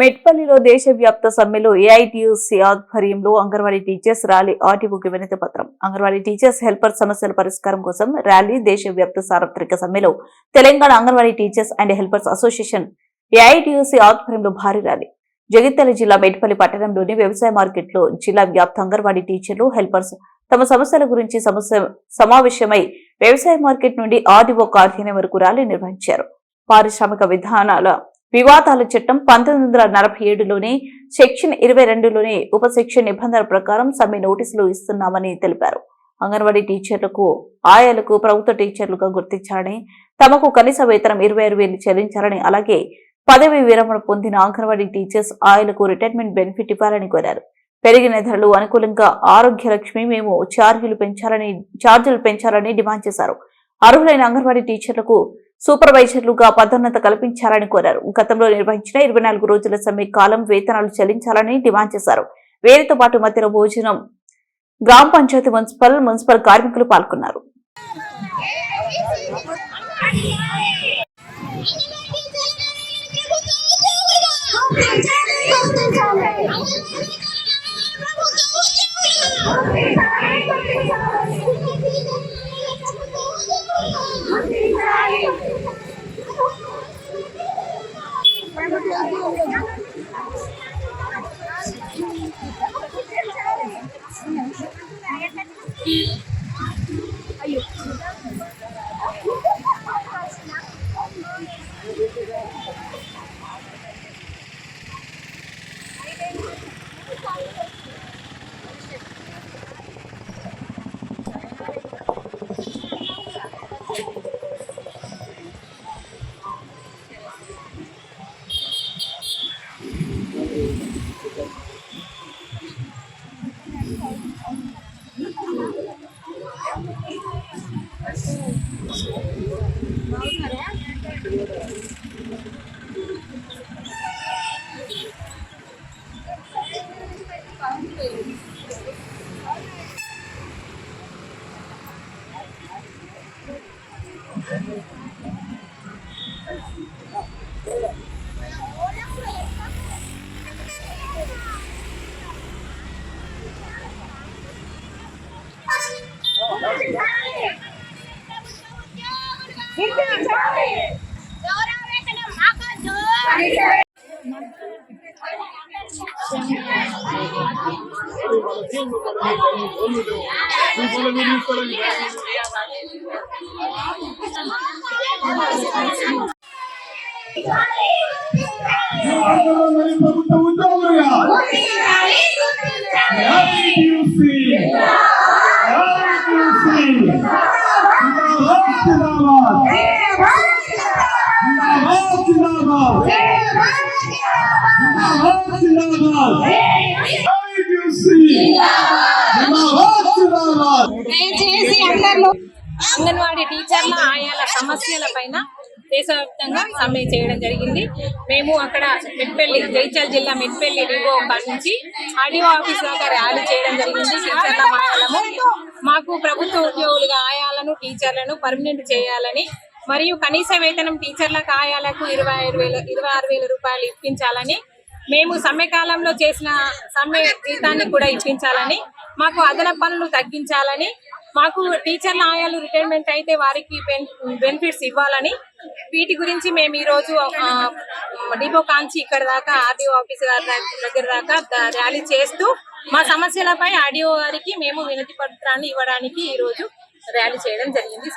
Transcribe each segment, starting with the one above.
మెట్పల్లిలో దేశవ్యాప్త సమ్మెలో ఏఐటీయూసీ ఆధ్వర్యంలో అంగన్వాడీ టీచర్స్ ర్యాలీ ఆర్టీఓకి వినతి పత్రం. అంగన్వాడీ టీచర్స్ హెల్పర్ సమస్యల పరిష్కారం కోసం ర్యాలీ దేశవ్యాప్త సార్వత్రిక సమ్మెలో Telangana anganwadi teachers and helpers association AITUC ఆధ్వర్యంలో భారీ ర్యాలీ. జగిత్యాల జిల్లా మెట్పల్లి పట్టణంలోని వ్యవసాయ మార్కెట్లో జిల్లా వ్యాప్త అంగన్వాడీ టీచర్లు హెల్పర్స్ తమ సమస్యల గురించి సమావేశమై వ్యవసాయ మార్కెట్ నుండి ఆర్టీఓ కార్యాలయం వరకు ర్యాలీ నిర్వహించారు. పారిశ్రామిక వివాదాల చట్టం 1947లోని సెక్షన్ 22లోని ఉప సెక్షన్ నిబంధనల ప్రకారం సమ్మె నోటీసులు ఇస్తున్నామని తెలిపారు. అంగన్వాడీ టీచర్లకు ఆయాలకు ప్రభుత్వ టీచర్లుగా గుర్తించాలని, తమకు కనీస వేతనం 26,000 చెల్లించాలని, అలాగే పదవి విరమణ పొందిన అంగన్వాడీ టీచర్స్ ఆయాలకు రిటైర్మెంట్ బెనిఫిట్ ఇవ్వాలని కోరారు. పెరిగిన ధరలు అనుకూలంగా ఆరోగ్య లక్ష్మి మేము ఛార్జీలు పెంచాలని డిమాండ్ చేశారు. అర్హులైన అంగన్వాడీ టీచర్లకు సూపర్వైజర్లుగా పదోన్నత కల్పించాలని కోరారు. గతంలో నిర్వహించిన 24 రోజుల సమ్మె కాలం వేతనాలు చెల్లించాలని డిమాండ్ చేశారు. వీరితో పాటు మధ్యలో భోజనం గ్రామ పంచాయతీ మున్సిపల్ కార్మికులు పాల్గొన్నారు. అంగన్వాడీ టీచర్ల ఆయాల సమస్యల పైన దేశవ్యాప్తంగా సమ్మె చేయడం జరిగింది. మేము అక్కడ మెట్పల్లి జగిత్యాల జిల్లా మెట్పల్లి డిపో నుంచి ఆర్డీఓ ఆఫీస్ దాకా ర్యాలీ చేయడం జరిగింది. టీచర్ల ఆయాలము మాకు ప్రభుత్వ ఉద్యోగులుగా ఆయాలను టీచర్లను పర్మనెంట్ చేయాలని, మరియు కనీస వేతనం టీచర్లకు ఆయాలకు 26,000 రూపాయలు ఇప్పించాలని, మేము సమ్మె కాలంలో చేసిన సమ్మె జీతాన్ని కూడా ఇప్పించాలని, మాకు అదనపు పనులు తగ్గించాలని, మాకు టీచర్ల ఆయాలు రిటైర్మెంట్ అయితే వారికి బెనిఫిట్స్ ఇవ్వాలని, వీటి గురించి మేము ఈరోజు డిపో కాంచి ఇక్కడ దాకా ఆర్డీఓ ఆఫీస్ దగ్గర దాకా ర్యాలీ చేస్తూ మా సమస్యలపై ఆర్డీఓ గారికి మేము వినతి పత్రాన్ని ఇవ్వడానికి ఈరోజు ర్యాలీ చేయడం జరిగింది.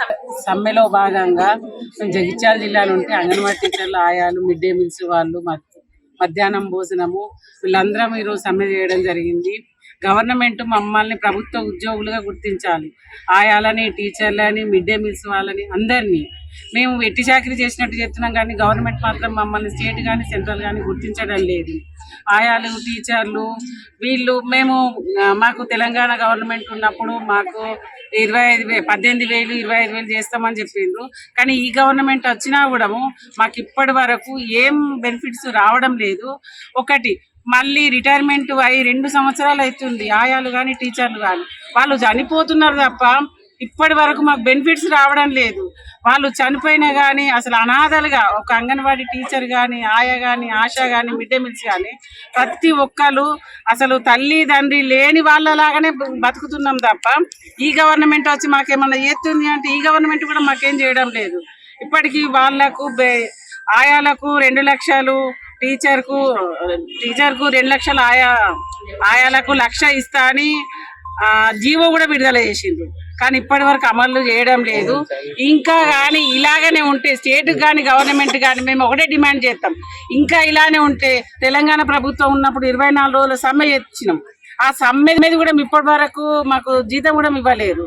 సమ్మెలో భాగంగా మేము జగిత్యాల జిల్లాలో ఉంటే అంగన్వాడీ టీచర్లు ఆయాలు మిడ్ డే మీల్స్ వాళ్ళు మధ్యాహ్నం భోజనము వీళ్ళందరం ఈరోజు సమ్మె చేయడం జరిగింది. గవర్నమెంట్ మమ్మల్ని ప్రభుత్వ ఉద్యోగులుగా గుర్తించాలి. ఆయాలని టీచర్లని మిడ్ డే మీల్స్ వాళ్ళని అందరినీ మేము వెట్టి చాకరీ చేసినట్టు చెప్తున్నాం, కానీ గవర్నమెంట్ మాత్రం మమ్మల్ని స్టేట్ కానీ సెంట్రల్ కానీ గుర్తించడం లేదు. ఆయాలు టీచర్లు వీళ్ళు మాకు తెలంగాణ గవర్నమెంట్ ఉన్నప్పుడు మాకు 18,000 25,000 చేస్తామని చెప్పిండ్రు. కానీ ఈ గవర్నమెంట్ వచ్చినా కూడా మాకు ఇప్పటి వరకు ఏం బెనిఫిట్స్ రావడం లేదు. ఒకటి మళ్ళీ రిటైర్మెంట్ అయ్యి 2 సంవత్సరాలు అవుతుంది. ఆయాలు కానీ టీచర్లు కానీ వాళ్ళు చనిపోతున్నారు తప్ప ఇప్పటి వరకు మాకు బెనిఫిట్స్ రావడం లేదు. వాళ్ళు చనిపోయినా కానీ అసలు అనాథలుగా ఒక అంగన్వాడీ టీచర్ కానీ, ఆయా కానీ, ఆశా కానీ, మిడ్ డే మీల్స్ కానీ ప్రతి ఒక్కరు అసలు తల్లి తండ్రి లేని వాళ్ళలాగానే బతుకుతున్నాం తప్ప ఈ గవర్నమెంట్ వచ్చి మాకేమన్నా చేస్తుంది అంటే ఈ గవర్నమెంట్ కూడా మాకేం చేయడం లేదు. ఇప్పటికీ వాళ్లకు ఆయాలకు 2 లక్షలు, టీచర్కు 2 లక్షలు, ఆయాలకు 1 లక్ష ఇస్తా అని జీవో కూడా విడుదల చేసిండ్రు. కానీ ఇప్పటి వరకు అమలు చేయడం లేదు. ఇంకా కానీ ఇలాగనే ఉంటే స్టేట్ కానీ గవర్నమెంట్ కానీ మేము ఒకటే డిమాండ్ చేస్తాం, ఇంకా ఇలానే ఉంటే తెలంగాణ ప్రభుత్వం ఉన్నప్పుడు 24 రోజుల సమ్మె ఇచ్చినాం. ఆ సమ్మె మీద కూడా ఇప్పటి వరకు మాకు జీతం కూడా ఇవ్వలేదు.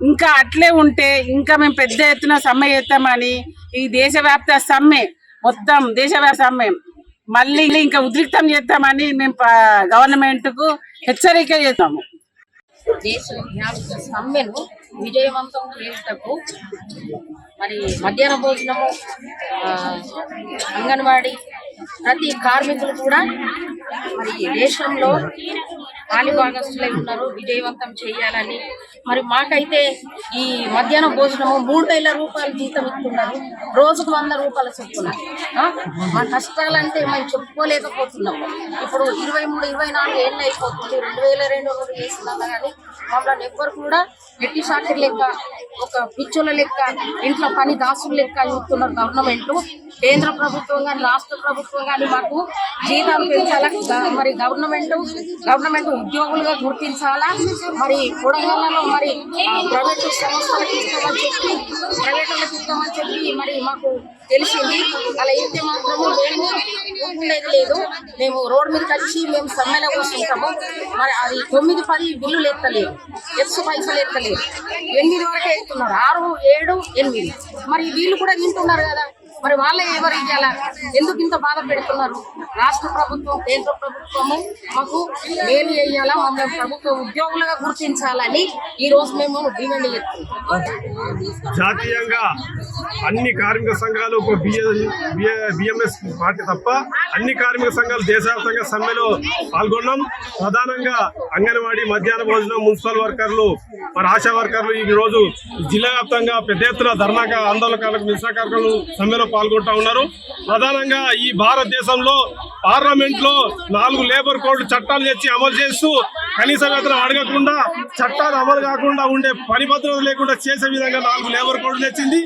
ఇంకా అట్లే ఉంటే ఇంకా మేము పెద్ద ఎత్తున సమ్మె చేస్తామని ఈ దేశవ్యాప్త సమ్మె, మొత్తం దేశవ్యాప్త సమ్మె మళ్ళీ ఇంకా ఉద్రిక్తం చేస్తామని మేము గవర్నమెంట్కు హెచ్చరిక చేస్తాము. దేశవ్యాప్త సమ్మెను విజయవంతం చేయుటకు మరి మధ్యాహ్న భోజనము, అంగన్వాడీ ప్రతి కార్మికులు కూడా మరి దేశంలో పాలిభాగస్తులై ఉన్నారు, విజయవంతం చేయాలని. మరి మాకైతే ఈ మధ్యాహ్న భోజనము 3,000 రూపాయలు జీతం ఇస్తున్నారు, రోజుకు 100 రూపాయలు చెప్తున్నారు. మా కష్టాలంటే మేము చెప్పుకోలేకపోతున్నాము. ఇప్పుడు 23-24 ఏళ్ళు అయిపోతుంది, 2002 చేస్తున్నాం కానీ మమ్మల్ని ఎవ్వరు కూడా ఎట్టి షాకర్ లెక్క, ఒక పిచ్చోళ్ళ లెక్క, ఇంట్లో పని దాసుల లెక్క చూస్తున్నారు గవర్నమెంట్. కేంద్ర ప్రభుత్వం కానీ రాష్ట్ర ప్రభుత్వం కానీ మాకు జీతాలు పెంచాలా, మరి గవర్నమెంట్ ఉద్యోగులుగా గుర్తించాలా. మరి కొడంగల్లో మరి ప్రైవేటు సంస్థలకు ఇస్తామని చెప్పి మరి మాకు తెలిసింది. అలా అయితే మాత్రము మేము ఉండేది లేదు. మేము రోడ్డు మీదకి వచ్చి మేము సమ్మెలో కూర్చుంటాము. మరి అది 9-10 బిల్లులు ఎత్తలేదు, పైసలు ఎత్తలేదు, 8 వరకే ఎత్తున్నారు, 6, 7, 8. మరి వీళ్ళు కూడా వింటున్నారు కదా, మరి వాళ్ళే ఎవరు ఇవ్వాలా? ఎందుకు ఇంత బాధ పెడుతున్నారు? రాష్ట్ర ప్రభుత్వం, కేంద్ర ప్రభుత్వము మాకు మేలు చేయాలా, మమ్మల్ని ప్రభుత్వ ఉద్యోగులుగా గుర్తించాలని ఈ రోజు మేము డిమాండ్ చేస్తున్నాం. జాతీయంగా అన్ని కార్మిక సంఘాలు బిఎంఎస్ పార్టీ తప్ప అన్ని కార్మిక సంఘాలు దేశవ్యాప్తంగా సమ్మెలో పాల్గొన్నాం. ప్రధానంగా అంగన్వాడీ, మధ్యాహ్న భోజనం, మున్సిపల్ వర్కర్లు, మరి ఆశా వర్కర్లు ఈ రోజు జిల్లా వ్యాప్తంగా పెద్ద ఎత్తున ధర్నా ఆందోళనకారులకు, నిరసనకారులు సమ్మెలో పాల్గొంటా ఉన్నారు. ప్రధానంగా ఈ భారతదేశంలో పార్లమెంట్ లో 4 లేబర్ కోడ్ చట్టాలు తెచ్చి అమలు చేస్తూ కనీస వేతనం అడగకుండా, చట్టాలు అమలు కాకుండా ఉండే పని భద్రత లేకుండా చేసే విధంగా 4 లేబర్ కోడ్లు తెచ్చింది.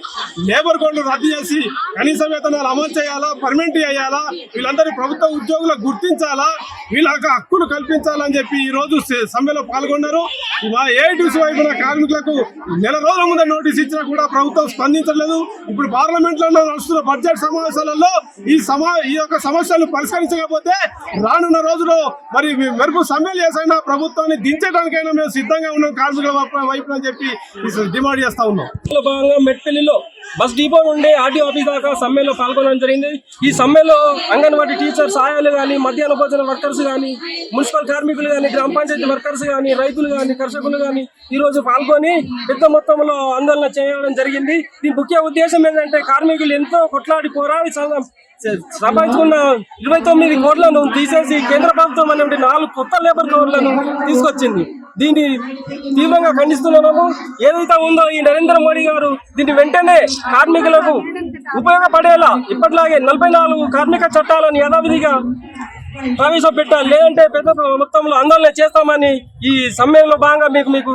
లేబర్ కోడ్లు రద్దు చేసి కనీస వేతనాలు అమలు చేయాలా, పర్మనెంట్ అయ్యాలా, వీళ్ళందరి ప్రభుత్వ ఉద్యోగులకు గుర్తించాలా, వీళ్ళకి హక్కులు కల్పించాలని చెప్పి ఈ రోజు సమ్మెలో పాల్గొన్నారు. మా ఏఐటీసీ వైపున కార్మికులకు 1 రోజుల ముందే నోటీస్ ఇచ్చినా కూడా ప్రభుత్వం స్పందించలేదు. ఇప్పుడు పార్లమెంట్ లో నడుస్తున్న బడ్జెట్ సమావేశాలలో ఈ యొక్క సమస్యలు పరిష్కరించకపోతే రానున్న రోజుల్లో మరి మెరుపు సమ్మెలు చేసైనా ప్రభుత్వాన్ని దించడానికైనా మేము సిద్ధంగా ఉన్నాం కార్మికుల వైపున చెప్పి డిమాండ్ చేస్తా ఉన్నాం. భాగంగా మెట్పల్లిలో బస్ డిపో నుండి ఆర్టీఓ ఆఫీస్ దాకా సమ్మెలో పాల్గొనడం జరిగింది. ఈ సమ్మెలో అంగన్వాడీ టీచర్స్, ఆయాలు కానీ, మధ్యాహ్న భోజన వర్కర్స్ కానీ, మున్సిపల్ కార్మికులు కానీ, గ్రామ పంచాయతీ వర్కర్స్ కానీ, రైతులు కానీ, కర్షకులు కానీ ఈరోజు పాల్గొని పెద్ద మొత్తంలో ఆందోళన చేయడం జరిగింది. దీని ముఖ్య ఉద్దేశం ఏంటంటే కార్మికులు ఎంతో కొట్లాడి పోరాడి సంపాదించుకున్న 29 కోట్లను తీసేసి కేంద్ర ప్రభుత్వం అనే 4 కొత్త లేబర్ కోడ్లను తీసుకొచ్చింది. దీన్ని తీవ్రంగా ఖండిస్తున్నాము. ఏదైతే ఉందో ఈ నరేంద్ర మోడీ గారు దీన్ని వెంటనే కార్మికులకు ఉపయోగపడేలా ఇప్పటిలాగే 44 కార్మిక చట్టాలను యథావిధిగా ప్రవేశపెట్టాలి, లేదంటే పెద్ద మొత్తంలో ఆందోళన చేస్తామని ఈ సమ్మెలో భాగంగా మీకు